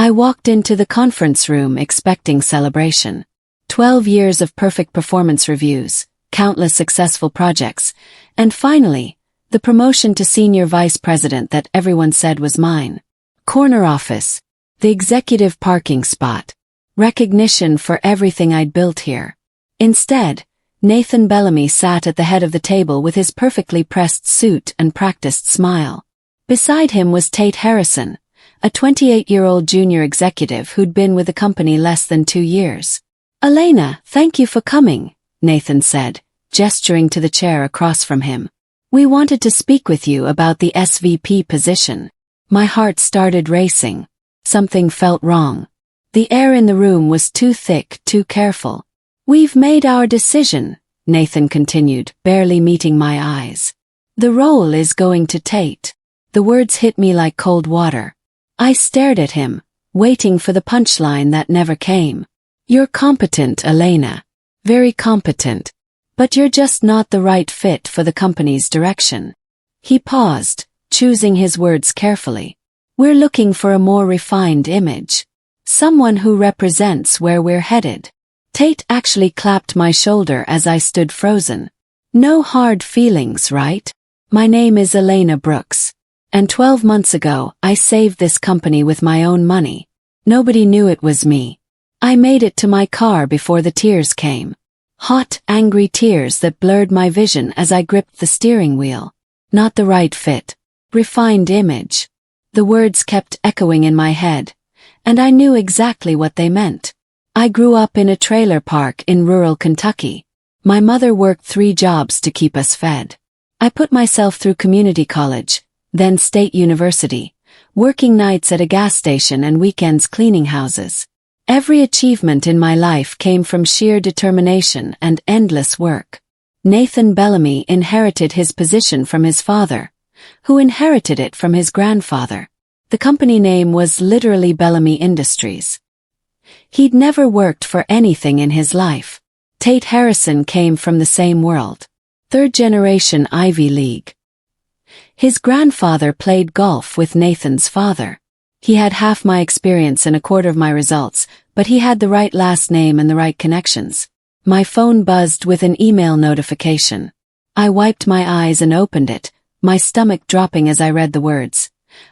I walked into the conference room expecting celebration. 12 years of perfect performance reviews, countless successful projects, and finally, the promotion to senior vice president that everyone said was mine. Corner office, the executive parking spot, recognition for everything I'd built here. Instead, Nathan Bellamy sat at the head of the table with his perfectly pressed suit and practiced smile. Beside him was Tate Harrison, a 28-year-old junior executive who'd been with the company less than 2 years. "Elena, thank you for coming," Nathan said, gesturing to the chair across from him. "We wanted to speak with you about the SVP position." My heart started racing. Something felt wrong. The air in the room was too thick, too careful. "We've made our decision," Nathan continued, barely meeting my eyes. "The role is going to Tate." The words hit me like cold water. I stared at him, waiting for the punchline that never came. "You're competent, Elena. Very competent. But you're just not the right fit for the company's direction." He paused, choosing his words carefully. "We're looking for a more refined image. Someone who represents where we're headed." Tate actually clapped my shoulder as I stood frozen. "No hard feelings, right? My name is Elena Brooks. And 12 months ago, I saved this company with my own money. Nobody knew it was me. I made it to my car before the tears came. Hot, angry tears that blurred my vision as I gripped the steering wheel. Not the right fit. Refined image." The words kept echoing in my head, and I knew exactly what they meant. I grew up in a trailer park in rural Kentucky. My mother worked 3 jobs to keep us fed. I put myself through community college, then State University, working nights at a gas station and weekends cleaning houses. Every achievement in my life came from sheer determination and endless work. Nathan Bellamy inherited his position from his father, who inherited it from his grandfather. The company name was literally Bellamy Industries. He'd never worked for anything in his life. Tate Harrison came from the same world. 3rd-generation Ivy League. His grandfather played golf with Nathan's father. He had half my experience and a quarter of my results, but he had the right last name and the right connections. My phone buzzed with an email notification. I wiped my eyes and opened it, my stomach dropping as I read the words.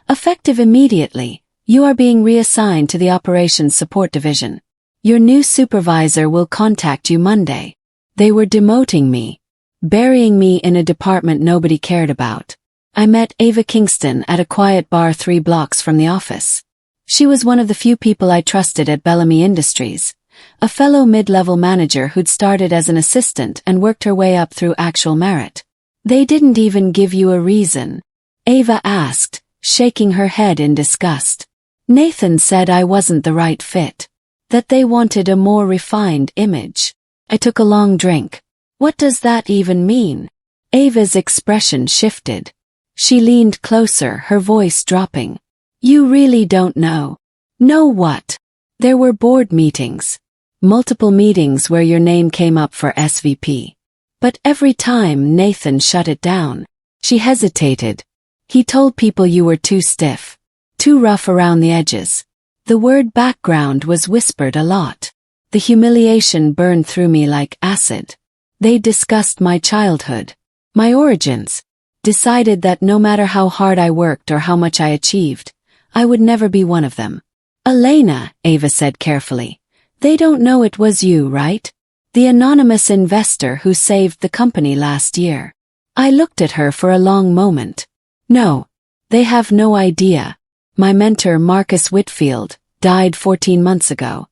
"Effective immediately, you are being reassigned to the Operations Support Division. Your new supervisor will contact you Monday." They were demoting me, burying me in a department nobody cared about. I met Ava Kingston at a quiet bar 3 blocks from the office. She was one of the few people I trusted at Bellamy Industries, a fellow mid-level manager who'd started as an assistant and worked her way up through actual merit. "They didn't even give you a reason?" Ava asked, shaking her head in disgust. "Nathan said I wasn't the right fit. That they wanted a more refined image." I took a long drink. "What does that even mean?" Ava's expression shifted. She leaned closer, her voice dropping. "You really don't know." "Know what?" "There were board meetings. Multiple meetings where your name came up for SVP. But every time Nathan shut it down." She hesitated. "He told people you were too stiff. Too rough around the edges." The word background was whispered a lot. The humiliation burned through me like acid. They discussed my childhood, my origins, decided that no matter how hard I worked or how much I achieved, I would never be one of them. "Elena," Ava said carefully, "they don't know it was you, right? The anonymous investor who saved the company last year." I looked at her for a long moment. "No, they have no idea. My mentor Marcus Whitfield died 14 months ago.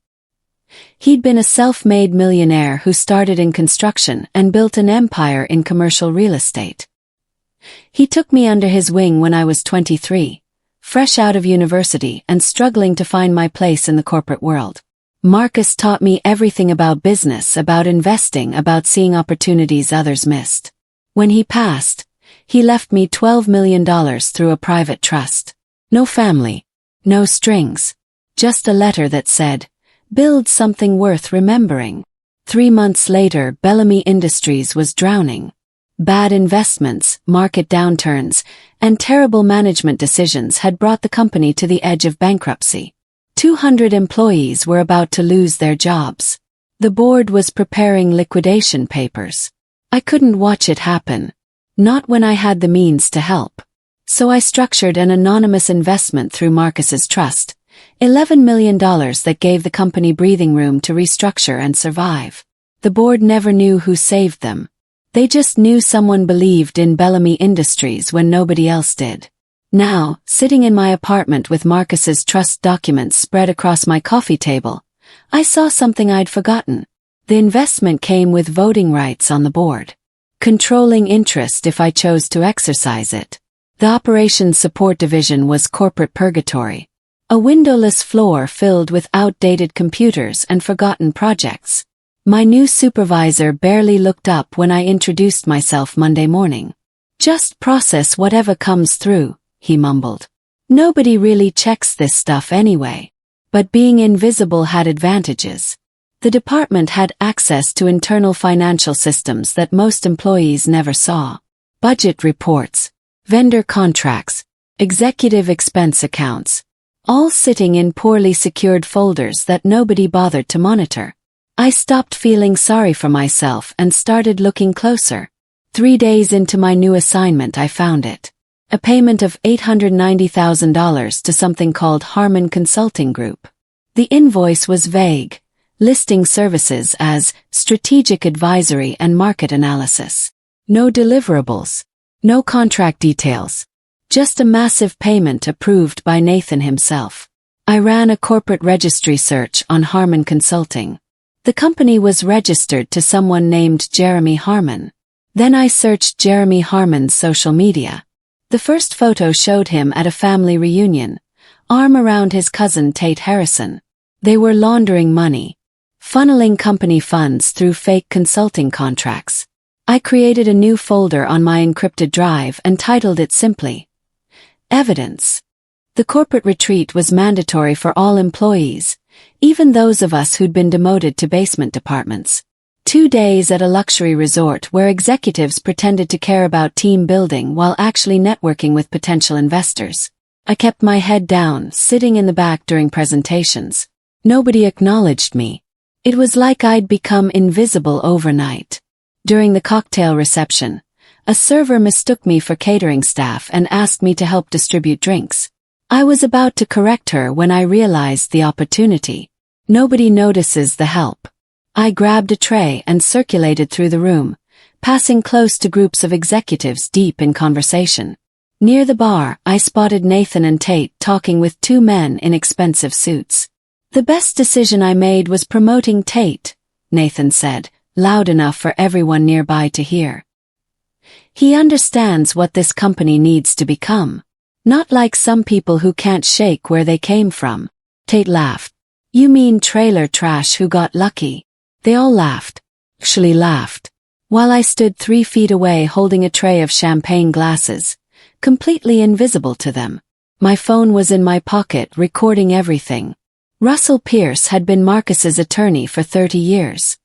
He'd been a self-made millionaire who started in construction and built an empire in commercial real estate. He took me under his wing when I was 23, fresh out of university and struggling to find my place in the corporate world. Marcus taught me everything about business, about investing, about seeing opportunities others missed. When he passed, he left me $12 million through a private trust. No family, no strings, just a letter that said, "Build something worth remembering." 3 months later, Bellamy Industries was drowning. Bad investments, market downturns, and terrible management decisions had brought the company to the edge of bankruptcy. 200 employees were about to lose their jobs. The board was preparing liquidation papers. I couldn't watch it happen. Not when I had the means to help. So I structured an anonymous investment through Marcus's trust, $11 million that gave the company breathing room to restructure and survive. The board never knew who saved them. They just knew someone believed in Bellamy Industries when nobody else did. Now, sitting in my apartment with Marcus's trust documents spread across my coffee table, I saw something I'd forgotten. The investment came with voting rights on the board. Controlling interest if I chose to exercise it. The operations support division was corporate purgatory. A windowless floor filled with outdated computers and forgotten projects. My new supervisor barely looked up when I introduced myself Monday morning. "Just process whatever comes through," he mumbled. "Nobody really checks this stuff anyway." But being invisible had advantages. The department had access to internal financial systems that most employees never saw. Budget reports, vendor contracts, executive expense accounts, all sitting in poorly secured folders that nobody bothered to monitor. I stopped feeling sorry for myself and started looking closer. 3 days into my new assignment I found it. A payment of $890,000 to something called Harman Consulting Group. The invoice was vague, listing services as strategic advisory and market analysis. No deliverables. No contract details. Just a massive payment approved by Nathan himself. I ran a corporate registry search on Harman Consulting. The company was registered to someone named Jeremy Harman. Then I searched Jeremy Harman's social media. The first photo showed him at a family reunion, arm around his cousin Tate Harrison. They were laundering money, funneling company funds through fake consulting contracts. I created a new folder on my encrypted drive and titled it simply, Evidence. The corporate retreat was mandatory for all employees, even those of us who'd been demoted to basement departments. 2 days at a luxury resort where executives pretended to care about team building while actually networking with potential investors. I kept my head down, sitting in the back during presentations. Nobody acknowledged me. It was like I'd become invisible overnight. During the cocktail reception, a server mistook me for catering staff and asked me to help distribute drinks. I was about to correct her when I realized the opportunity. Nobody notices the help. I grabbed a tray and circulated through the room, passing close to groups of executives deep in conversation. Near the bar, I spotted Nathan and Tate talking with 2 men in expensive suits. "The best decision I made was promoting Tate," Nathan said, loud enough for everyone nearby to hear. "He understands what this company needs to become. Not like some people who can't shake where they came from." Tate laughed. "You mean trailer trash who got lucky?" They all laughed. Actually laughed. While I stood 3 feet away holding a tray of champagne glasses, completely invisible to them. My phone was in my pocket recording everything. Russell Pierce had been Marcus's attorney for 30 years.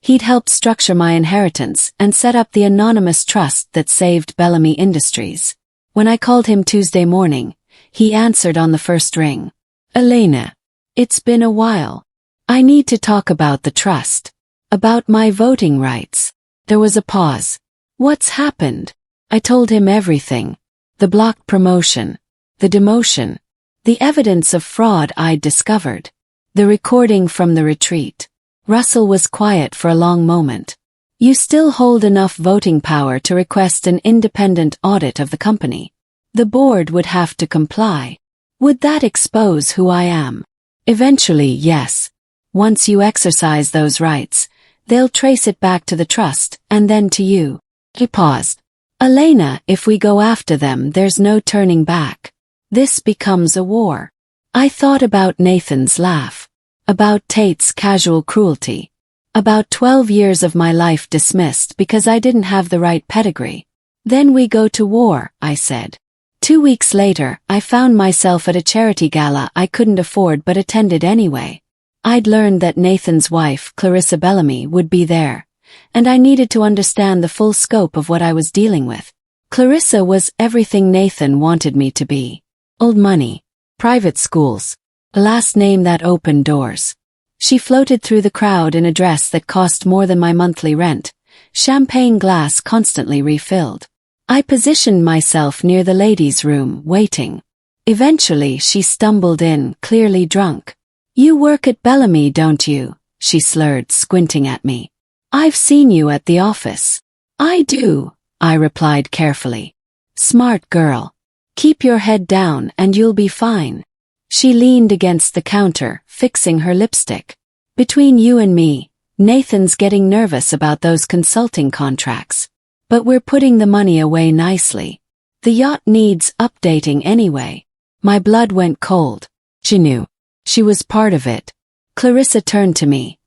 He'd helped structure my inheritance and set up the anonymous trust that saved Bellamy Industries. When I called him Tuesday morning, he answered on the first ring. "Elena, it's been a while. I need to talk about the trust. About my voting rights." There was a pause. "What's happened?" I told him everything. The blocked promotion. The demotion. The evidence of fraud I'd discovered. The recording from the retreat. Russell was quiet for a long moment. "You still hold enough voting power to request an independent audit of the company. The board would have to comply. Would that expose who I am?" "Eventually, yes. Once you exercise those rights, they'll trace it back to the trust, and then to you." He paused. "Elena, if we go after them, there's no turning back. This becomes a war." I thought about Nathan's laugh. About Tate's casual cruelty. About 12 years of my life dismissed because I didn't have the right pedigree. "Then we go to war," I said. 2 weeks later, I found myself at a charity gala I couldn't afford but attended anyway. I'd learned that Nathan's wife, Clarissa Bellamy, would be there, and I needed to understand the full scope of what I was dealing with. Clarissa was everything Nathan wanted me to be. Old money, private schools, A last name that opened doors. She floated through the crowd in a dress that cost more than my monthly rent, champagne glass constantly refilled. I positioned myself near the ladies' room, waiting. Eventually she stumbled in, clearly drunk. "You work at Bellamy, don't you?" she slurred, squinting at me. "I've seen you at the office." "I do," I replied carefully. "Smart girl. Keep your head down and you'll be fine." She leaned against the counter, fixing her lipstick. "Between you and me, Nathan's getting nervous about those consulting contracts. But we're putting the money away nicely. The yacht needs updating anyway." My blood went cold. She knew. She was part of it. Clarissa turned to me,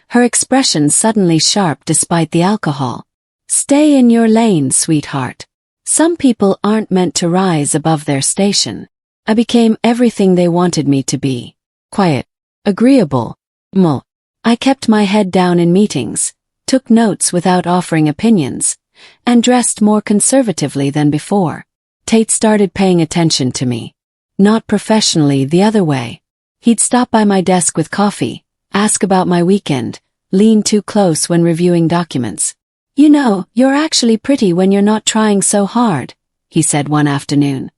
her expression suddenly sharp despite the alcohol. "Stay in your lane, sweetheart. Some people aren't meant to rise above their station." I became everything they wanted me to be. Quiet. Agreeable. I kept my head down in meetings, took notes without offering opinions, and dressed more conservatively than before. Tate started paying attention to me. Not professionally, the other way. He'd stop by my desk with coffee, ask about my weekend, lean too close when reviewing documents. "You know, you're actually pretty when you're not trying so hard," he said one afternoon,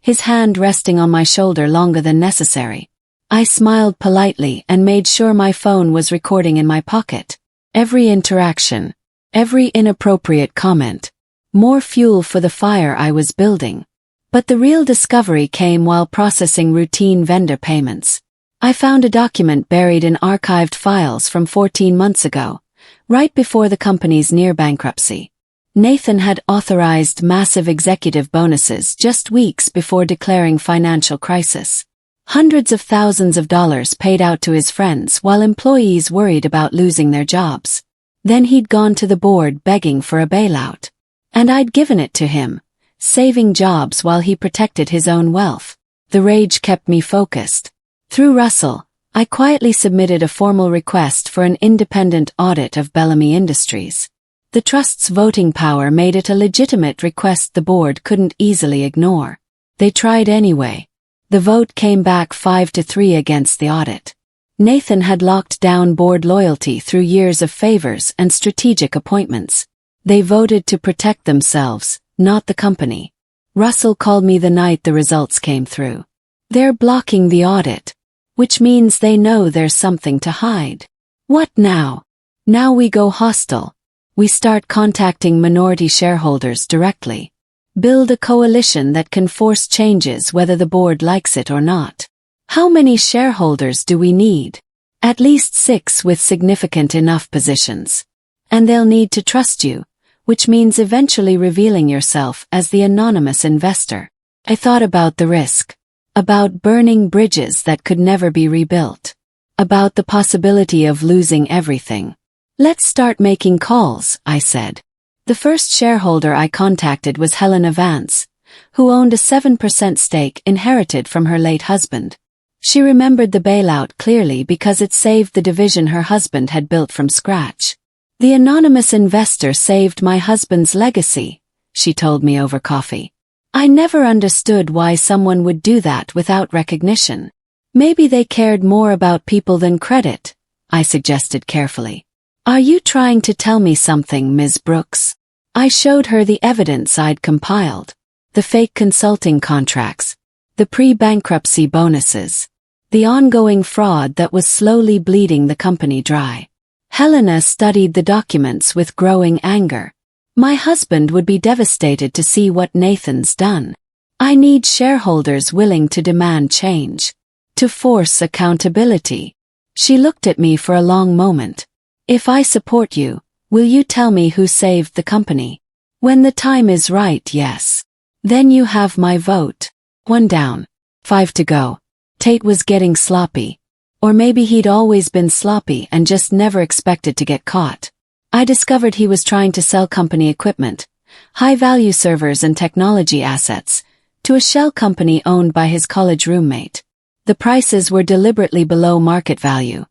his hand resting on my shoulder longer than necessary. I smiled politely and made sure my phone was recording in my pocket. Every interaction, every inappropriate comment, more fuel for the fire I was building. But the real discovery came while processing routine vendor payments. I found a document buried in archived files from 14 months ago, right before the company's near bankruptcy. Nathan had authorized massive executive bonuses just weeks before declaring financial crisis. Hundreds of thousands of dollars paid out to his friends while employees worried about losing their jobs. Then he'd gone to the board begging for a bailout. And I'd given it to him, saving jobs while he protected his own wealth. The rage kept me focused. Through Russell, I quietly submitted a formal request for an independent audit of Bellamy Industries. The trust's voting power made it a legitimate request the board couldn't easily ignore. They tried anyway. The vote came back 5-3 against the audit. Nathan had locked down board loyalty through years of favors and strategic appointments. They voted to protect themselves, not the company. Russell called me the night the results came through. "They're blocking the audit, which means they know there's something to hide." What now? Now we go hostile. We start contacting minority shareholders directly. Build a coalition that can force changes whether the board likes it or not. How many shareholders do we need? At least 6 with significant enough positions. And they'll need to trust you, which means eventually revealing yourself as the anonymous investor. I thought about the risk. About burning bridges that could never be rebuilt. About the possibility of losing everything. "Let's start making calls," I said. The first shareholder I contacted was Helena Vance, who owned a 7% stake inherited from her late husband. She remembered the bailout clearly because it saved the division her husband had built from scratch. "The anonymous investor saved my husband's legacy," she told me over coffee. I never understood why someone would do that without recognition. Maybe they cared more about people than credit, I suggested carefully. "Are you trying to tell me something, Ms. Brooks?" I showed her the evidence I'd compiled. The fake consulting contracts, the pre-bankruptcy bonuses, the ongoing fraud that was slowly bleeding the company dry. Helena studied the documents with growing anger. My husband would be devastated to see what Nathan's done. I need shareholders willing to demand change, to force accountability. She looked at me for a long moment. "If I support you, will you tell me who saved the company?" "When the time is right, yes." "Then you have my vote." 1 down. 5 to go. Tate was getting sloppy. Or maybe he'd always been sloppy and just never expected to get caught. I discovered he was trying to sell company equipment, high-value servers and technology assets, to a shell company owned by his college roommate. The prices were deliberately below market value,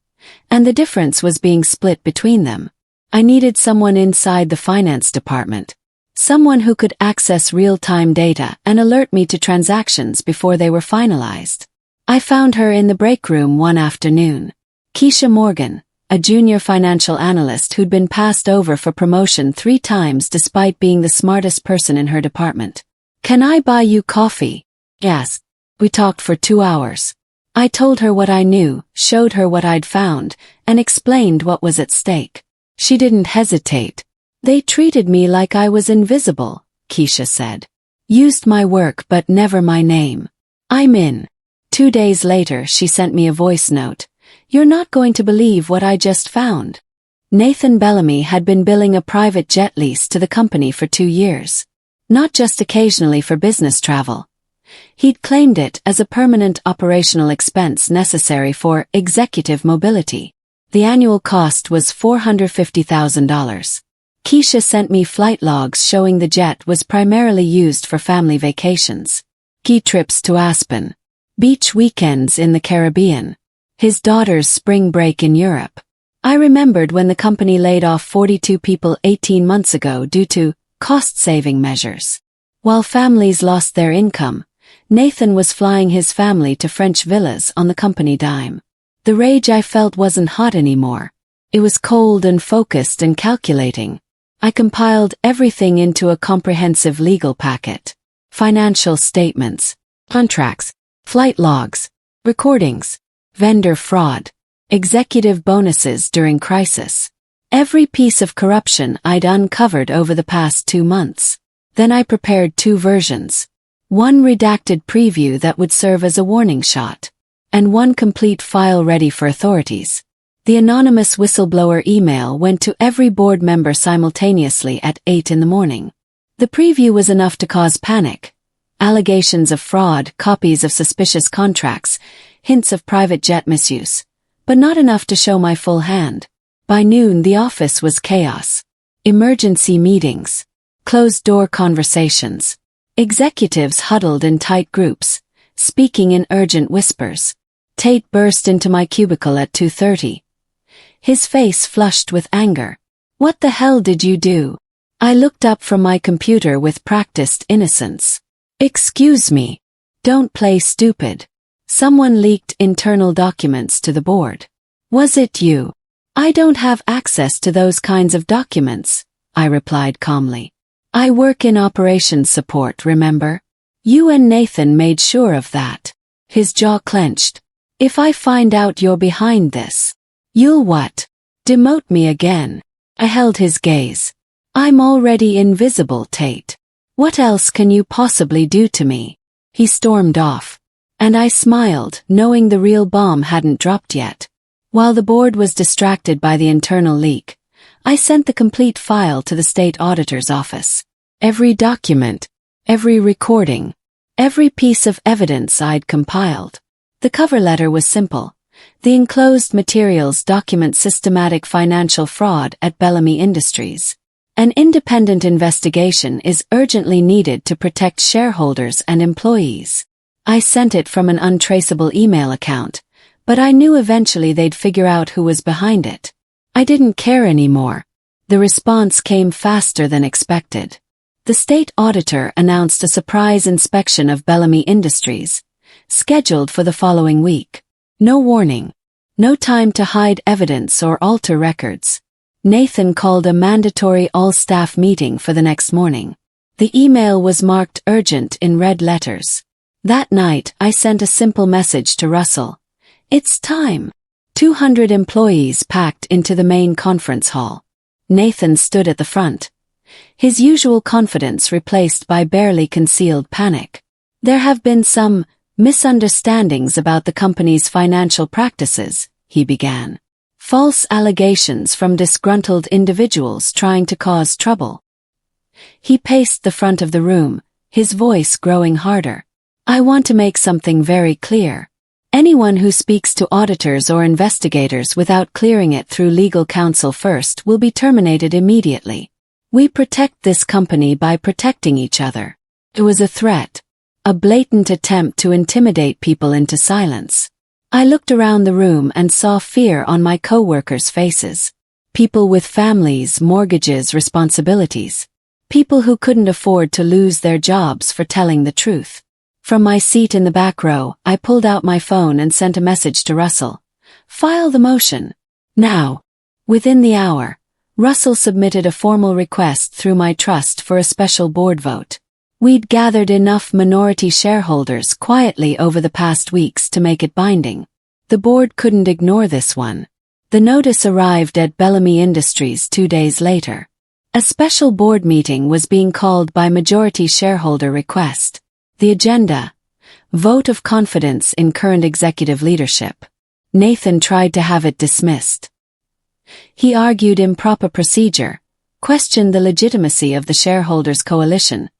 and the difference was being split between them. I needed someone inside the finance department, someone who could access real-time data and alert me to transactions before they were finalized. I found her in the break room one afternoon. Keisha Morgan, a junior financial analyst who'd been passed over for promotion 3 times despite being the smartest person in her department. "Can I buy you coffee?" she asked. We talked for 2 hours. I told her what I knew, showed her what I'd found, and explained what was at stake. She didn't hesitate. "They treated me like I was invisible," Keisha said. "Used my work but never my name. I'm in." 2 days later she sent me a voice note. "You're not going to believe what I just found." Nathan Bellamy had been billing a private jet lease to the company for 2 years. Not just occasionally for business travel. He'd claimed it as a permanent operational expense necessary for executive mobility. The annual cost was $450,000. Keisha sent me flight logs showing the jet was primarily used for family vacations. Ski trips to Aspen. Beach weekends in the Caribbean. His daughter's spring break in Europe. I remembered when the company laid off 42 people 18 months ago due to cost-saving measures. While families lost their income, Nathan was flying his family to French villas on the company dime. The rage I felt wasn't hot anymore. It was cold and focused and calculating. I compiled everything into a comprehensive legal packet. Financial statements, contracts, flight logs, recordings, vendor fraud, executive bonuses during crisis. Every piece of corruption I'd uncovered over the past 2 months. Then I prepared 2 versions. One redacted preview that would serve as a warning shot, and one complete file ready for authorities. The anonymous whistleblower email went to every board member simultaneously at 8 in the morning. The preview was enough to cause panic. Allegations of fraud, copies of suspicious contracts, hints of private jet misuse, but not enough to show my full hand. By noon the office was chaos. Emergency meetings. Closed-door conversations. Executives huddled in tight groups, speaking in urgent whispers. Tate burst into my cubicle at 2:30. His face flushed with anger. "What the hell did you do?" I looked up from my computer with practiced innocence. "Excuse me. Don't play stupid. Someone leaked internal documents to the board." "Was it you?" "I don't have access to those kinds of documents," I replied calmly. "I work in operations support, remember? You and Nathan made sure of that." His jaw clenched. "If I find out you're behind this, you'll what? Demote me again?" I held his gaze. "I'm already invisible, Tate. What else can you possibly do to me?" He stormed off. And I smiled, knowing the real bomb hadn't dropped yet. While the board was distracted by the internal leak, I sent the complete file to the state auditor's office. Every document, every recording, every piece of evidence I'd compiled. The cover letter was simple. The enclosed materials document systematic financial fraud at Bellamy Industries. An independent investigation is urgently needed to protect shareholders and employees. I sent it from an untraceable email account, but I knew eventually they'd figure out who was behind it. I didn't care anymore. The response came faster than expected. The state auditor announced a surprise inspection of Bellamy Industries, scheduled for the following week. No warning. No time to hide evidence or alter records. Nathan called a mandatory all-staff meeting for the next morning. The email was marked urgent in red letters. That night I sent a simple message to Russell. "It's time." 200 employees packed into the main conference hall. Nathan stood at the front. His usual confidence replaced by barely concealed panic. "There have been some misunderstandings about the company's financial practices," he began. "False allegations from disgruntled individuals trying to cause trouble." He paced the front of the room, his voice growing harder. "I want to make something very clear. Anyone who speaks to auditors or investigators without clearing it through legal counsel first will be terminated immediately. We protect this company by protecting each other." It was a threat, a blatant attempt to intimidate people into silence. I looked around the room and saw fear on my co-workers' faces. People with families, mortgages, responsibilities. People who couldn't afford to lose their jobs for telling the truth. From my seat in the back row, I pulled out my phone and sent a message to Russell. File the motion. Now. Within the hour, Russell submitted a formal request through my trust for a special board vote. We'd gathered enough minority shareholders quietly over the past weeks to make it binding. The board couldn't ignore this one. The notice arrived at Bellamy Industries 2 days later. A special board meeting was being called by majority shareholder request. The agenda: vote of confidence in current executive leadership. Nathan tried to have it dismissed. He argued improper procedure, questioned the legitimacy of the shareholders' coalition,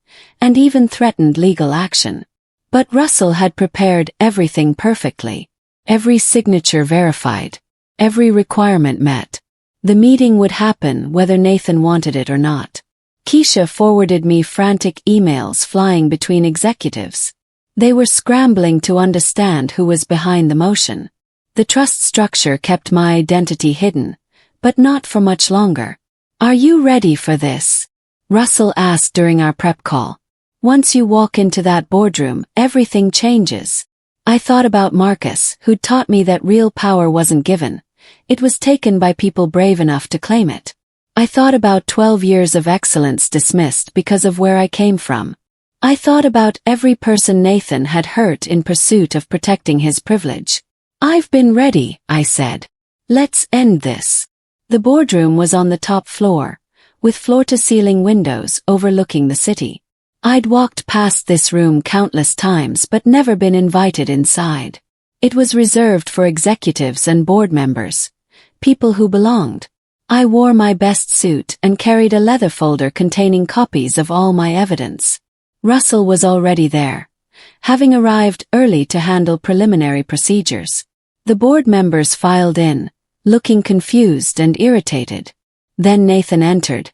and even threatened legal action. But Russell had prepared everything perfectly. Every signature verified. Every requirement met. The meeting would happen whether Nathan wanted it or not. Keisha forwarded me frantic emails flying between executives. They were scrambling to understand who was behind the motion. The trust structure kept my identity hidden, but not for much longer. "Are you ready for this?" Russell asked during our prep call. "Once you walk into that boardroom, everything changes." I thought about Marcus, who'd taught me that real power wasn't given. It was taken by people brave enough to claim it. I thought about 12 years of excellence dismissed because of where I came from. I thought about every person Nathan had hurt in pursuit of protecting his privilege. "I've been ready," I said. "Let's end this." The boardroom was on the top floor, with floor-to-ceiling windows overlooking the city. I'd walked past this room countless times but never been invited inside. It was reserved for executives and board members, people who belonged. I wore my best suit and carried a leather folder containing copies of all my evidence. Russell was already there, having arrived early to handle preliminary procedures. The board members filed in, looking confused and irritated. Then Nathan entered,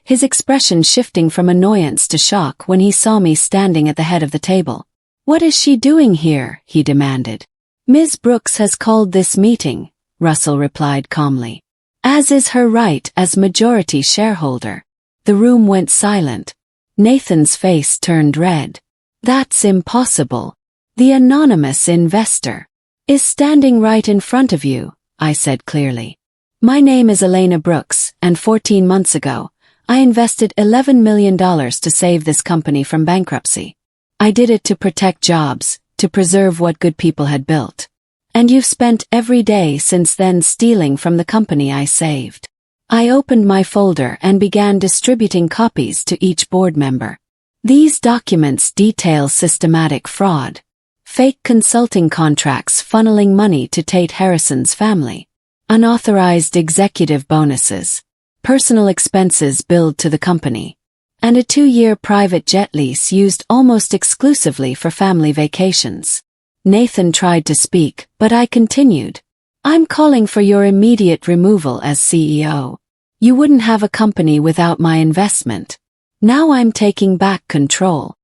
his expression shifting from annoyance to shock when he saw me standing at the head of the table. "What is she doing here?" he demanded. "Ms. Brooks has called this meeting," Russell replied calmly, "as is her right as majority shareholder." The room went silent. Nathan's face turned red. "That's impossible. The anonymous investor is standing right in front of you," I said clearly. "My name is Elena Brooks, and 14 months ago, I invested $11 million to save this company from bankruptcy. I did it to protect jobs, to preserve what good people had built. And you've spent every day since then stealing from the company I saved." I opened my folder and began distributing copies to each board member. These documents detail systematic fraud, fake consulting contracts funneling money to Tate Harrison's family, unauthorized executive bonuses, personal expenses billed to the company, and a 2-year private jet lease used almost exclusively for family vacations. Nathan tried to speak, but I continued. "I'm calling for your immediate removal as CEO. You wouldn't have a company without my investment. Now I'm taking back control."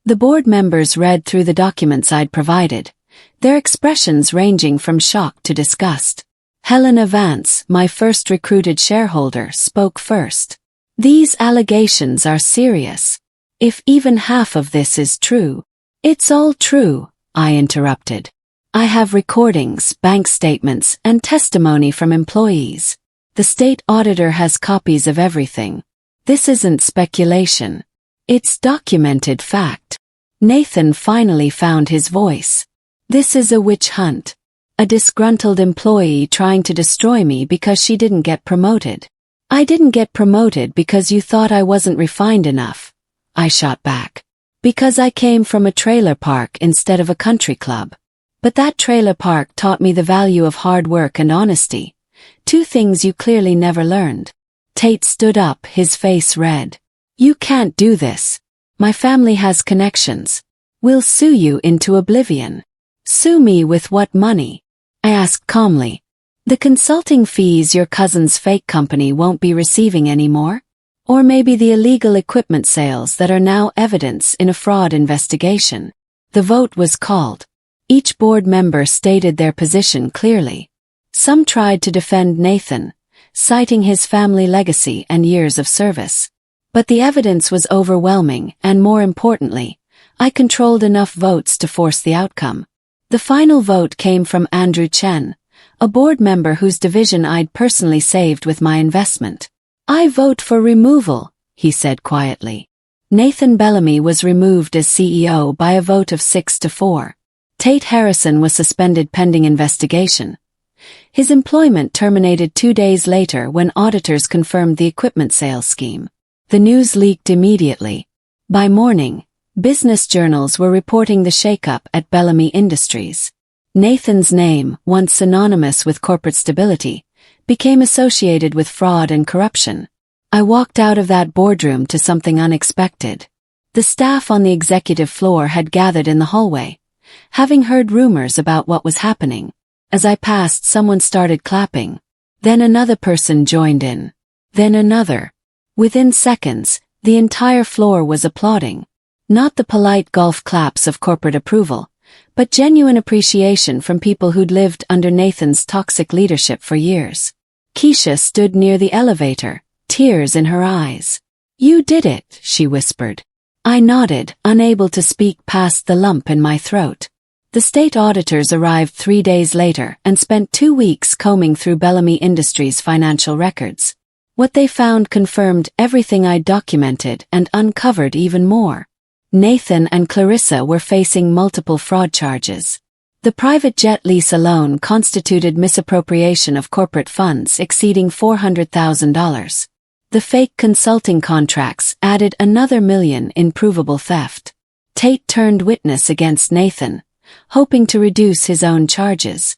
The board members read through the documents I'd provided, their expressions ranging from shock to disgust. Helena Vance, my first recruited shareholder, spoke first. "These allegations are serious. If even half of this is true." "It's all true," I interrupted. "I have recordings, bank statements, and testimony from employees. The state auditor has copies of everything. This isn't speculation. It's documented fact." Nathan finally found his voice. "This is a witch hunt. A disgruntled employee trying to destroy me because she didn't get promoted." "I didn't get promoted because you thought I wasn't refined enough," I shot back. "Because I came from a trailer park instead of a country club. But that trailer park taught me the value of hard work and honesty, 2 things you clearly never learned." Tate stood up, his face red. "You can't do this. My family has connections. We'll sue you into oblivion." "Sue me with what money?" I asked calmly. "The consulting fees your cousin's fake company won't be receiving anymore? Or maybe the illegal equipment sales that are now evidence in a fraud investigation?" The vote was called. Each board member stated their position clearly. Some tried to defend Nathan, citing his family legacy and years of service. But the evidence was overwhelming, and more importantly, I controlled enough votes to force the outcome. The final vote came from Andrew Chen, a board member whose division I'd personally saved with my investment. "I vote for removal," he said quietly. Nathan Bellamy was removed as CEO by a vote of 6-4. Tate Harrison was suspended pending investigation. His employment terminated 2 days later when auditors confirmed the equipment sales scheme. The news leaked immediately. By morning, business journals were reporting the shakeup at Bellamy Industries. Nathan's name, once synonymous with corporate stability, became associated with fraud and corruption. I walked out of that boardroom to something unexpected. The staff on the executive floor had gathered in the hallway, having heard rumors about what was happening. As I passed, someone started clapping. Then another person joined in. Then another. Within seconds, the entire floor was applauding. Not the polite golf claps of corporate approval, but genuine appreciation from people who'd lived under Nathan's toxic leadership for years. Keisha stood near the elevator, tears in her eyes. "You did it," she whispered. I nodded, unable to speak past the lump in my throat. The state auditors arrived 3 days later and spent 2 weeks combing through Bellamy Industries' financial records. What they found confirmed everything I'd documented and uncovered even more. Nathan and Clarissa were facing multiple fraud charges. The private jet lease alone constituted misappropriation of corporate funds exceeding $400,000. The fake consulting contracts added another $1 million in provable theft. Tate turned witness against Nathan, hoping to reduce his own charges.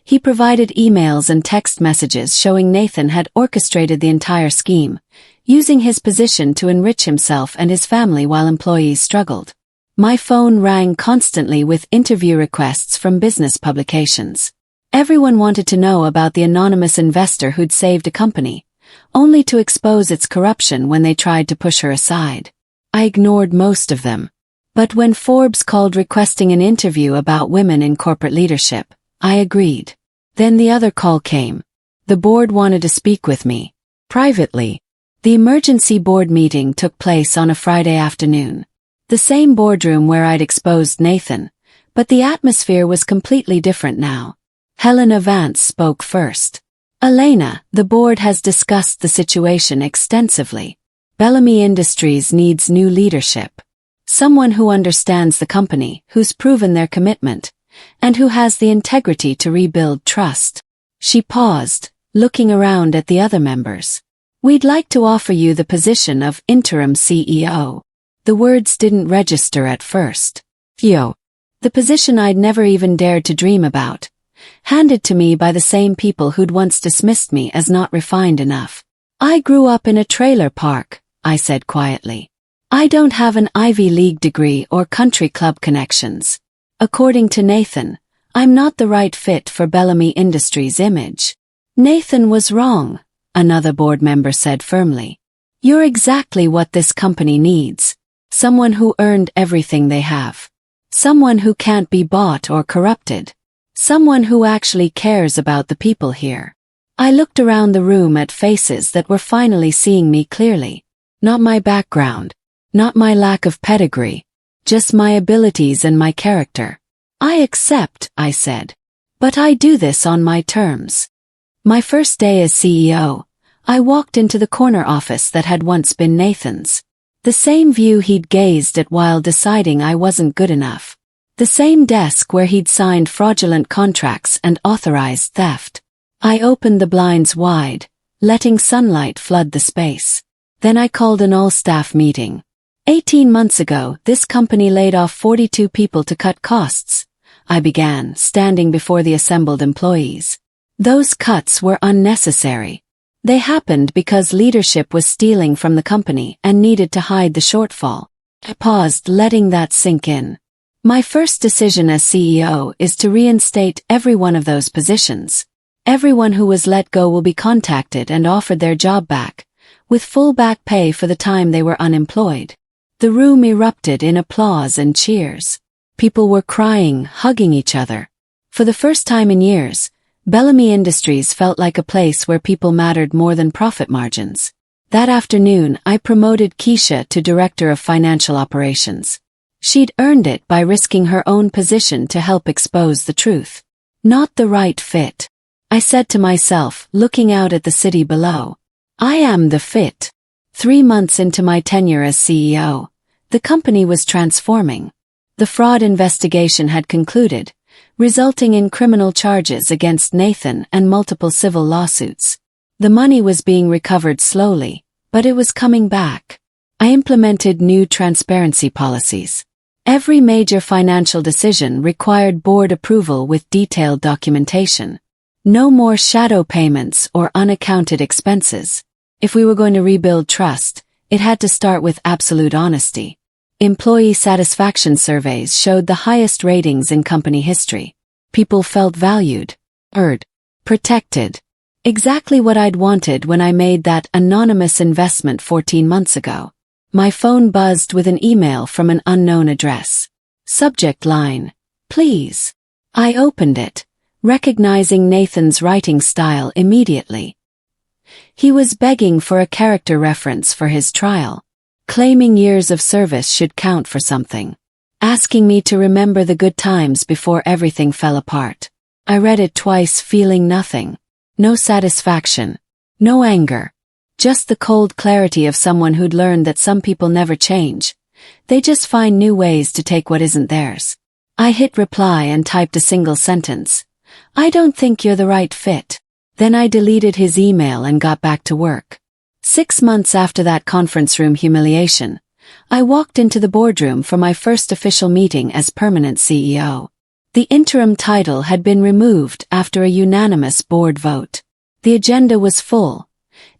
He provided emails and text messages showing Nathan had orchestrated the entire scheme, using his position to enrich himself and his family while employees struggled. My phone rang constantly with interview requests from business publications. Everyone wanted to know about the anonymous investor who'd saved a company, only to expose its corruption when they tried to push her aside. I ignored most of them. But when Forbes called requesting an interview about women in corporate leadership, I agreed. Then the other call came. The board wanted to speak with me. Privately. The emergency board meeting took place on a Friday afternoon. The same boardroom where I'd exposed Nathan, but the atmosphere was completely different now. Helena Vance spoke first. "Elena, the board has discussed the situation extensively. Bellamy Industries needs new leadership. Someone who understands the company, who's proven their commitment, and who has the integrity to rebuild trust." She paused, looking around at the other members. "We'd like to offer you the position of interim CEO. The words didn't register at first. "CEO." The position I'd never even dared to dream about. Handed to me by the same people who'd once dismissed me as not refined enough. "I grew up in a trailer park," I said quietly. "I don't have an Ivy League degree or country club connections. According to Nathan, I'm not the right fit for Bellamy Industries' image." "Nathan was wrong," another board member said firmly. "You're exactly what this company needs. Someone who earned everything they have. Someone who can't be bought or corrupted. Someone who actually cares about the people here." I looked around the room at faces that were finally seeing me clearly. Not my background. Not my lack of pedigree. Just my abilities and my character. "I accept," I said. "But I do this on my terms." My first day as CEO, I walked into the corner office that had once been Nathan's. The same view he'd gazed at while deciding I wasn't good enough. The same desk where he'd signed fraudulent contracts and authorized theft. I opened the blinds wide, letting sunlight flood the space. Then I called an all-staff meeting. 18 months ago, this company laid off 42 people to cut costs, I began, standing before the assembled employees. Those cuts were unnecessary. They happened because leadership was stealing from the company and needed to hide the shortfall. I paused, letting that sink in. My first decision as CEO is to reinstate every one of those positions. Everyone who was let go will be contacted and offered their job back, with full back pay for the time they were unemployed. The room erupted in applause and cheers. People were crying, hugging each other. For the first time in years, Bellamy Industries felt like a place where people mattered more than profit margins. That afternoon, I promoted Keisha to Director of Financial Operations. She'd earned it by risking her own position to help expose the truth. Not the right fit. I said to myself, looking out at the city below. I am the fit. 3 months into my tenure as CEO, the company was transforming. The fraud investigation had concluded, resulting in criminal charges against Nathan and multiple civil lawsuits. The money was being recovered slowly, but it was coming back. I implemented new transparency policies. Every major financial decision required board approval with detailed documentation. No more shadow payments or unaccounted expenses. If we were going to rebuild trust, it had to start with absolute honesty. Employee satisfaction surveys showed the highest ratings in company history. People felt valued, heard, protected. Exactly what I'd wanted when I made that anonymous investment 14 months ago. My phone buzzed with an email from an unknown address. Subject line, please. I opened it, recognizing Nathan's writing style immediately. He was begging for a character reference for his trial, claiming years of service should count for something, asking me to remember the good times before everything fell apart. I read it twice, feeling nothing. No satisfaction, no anger. Just the cold clarity of someone who'd learned that some people never change. They just find new ways to take what isn't theirs. I hit reply and typed a single sentence. I don't think you're the right fit. Then I deleted his email and got back to work. 6 months after that conference room humiliation, I walked into the boardroom for my first official meeting as permanent CEO. The interim title had been removed after a unanimous board vote. The agenda was full.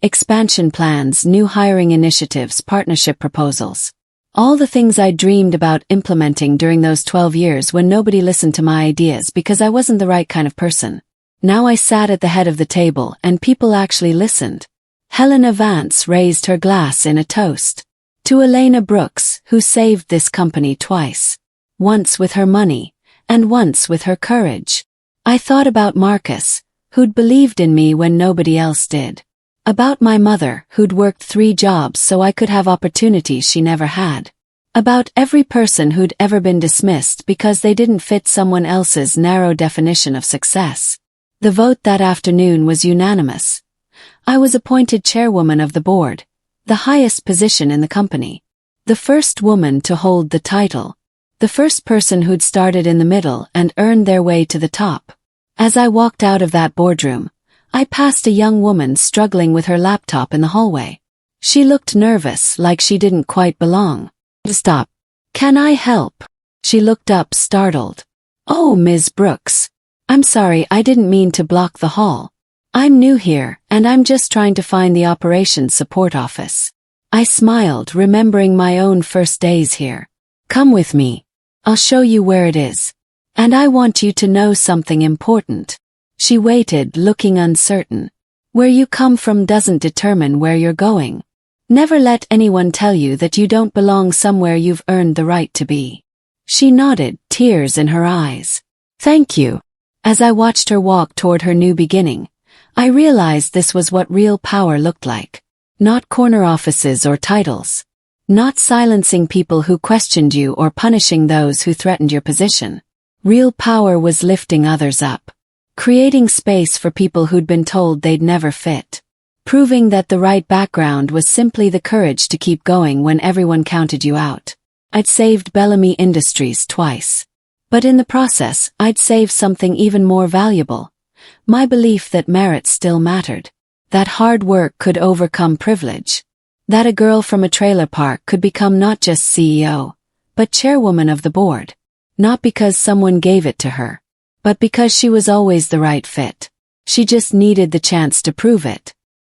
Expansion plans, new hiring initiatives, partnership proposals. All the things I dreamed about implementing during those 12 years when nobody listened to my ideas because I wasn't the right kind of person. Now I sat at the head of the table and people actually listened. Helena Vance raised her glass in a toast. To Elena Brooks, who saved this company twice. Once with her money, and once with her courage. I thought about Marcus, who'd believed in me when nobody else did. About my mother, who'd worked 3 jobs so I could have opportunities she never had. About every person who'd ever been dismissed because they didn't fit someone else's narrow definition of success. The vote that afternoon was unanimous. I was appointed chairwoman of the board, the highest position in the company. The first woman to hold the title. The first person who'd started in the middle and earned their way to the top. As I walked out of that boardroom, I passed a young woman struggling with her laptop in the hallway. She looked nervous, like she didn't quite belong. Stop. Can I help? She looked up, startled. Oh, Ms. Brooks. I'm sorry, I didn't mean to block the hall. I'm new here, and I'm just trying to find the operations support office. I smiled, remembering my own first days here. Come with me. I'll show you where it is. And I want you to know something important. She waited, looking uncertain. Where you come from doesn't determine where you're going. Never let anyone tell you that you don't belong somewhere you've earned the right to be. She nodded, tears in her eyes. Thank you. As I watched her walk toward her new beginning, I realized this was what real power looked like. Not corner offices or titles. Not silencing people who questioned you or punishing those who threatened your position. Real power was lifting others up. Creating space for people who'd been told they'd never fit. Proving that the right background was simply the courage to keep going when everyone counted you out. I'd saved Bellamy Industries twice. But in the process, I'd saved something even more valuable. My belief that merit still mattered. That hard work could overcome privilege. That a girl from a trailer park could become not just CEO, but chairwoman of the board. Not because someone gave it to her, but because she was always the right fit. She just needed the chance to prove it.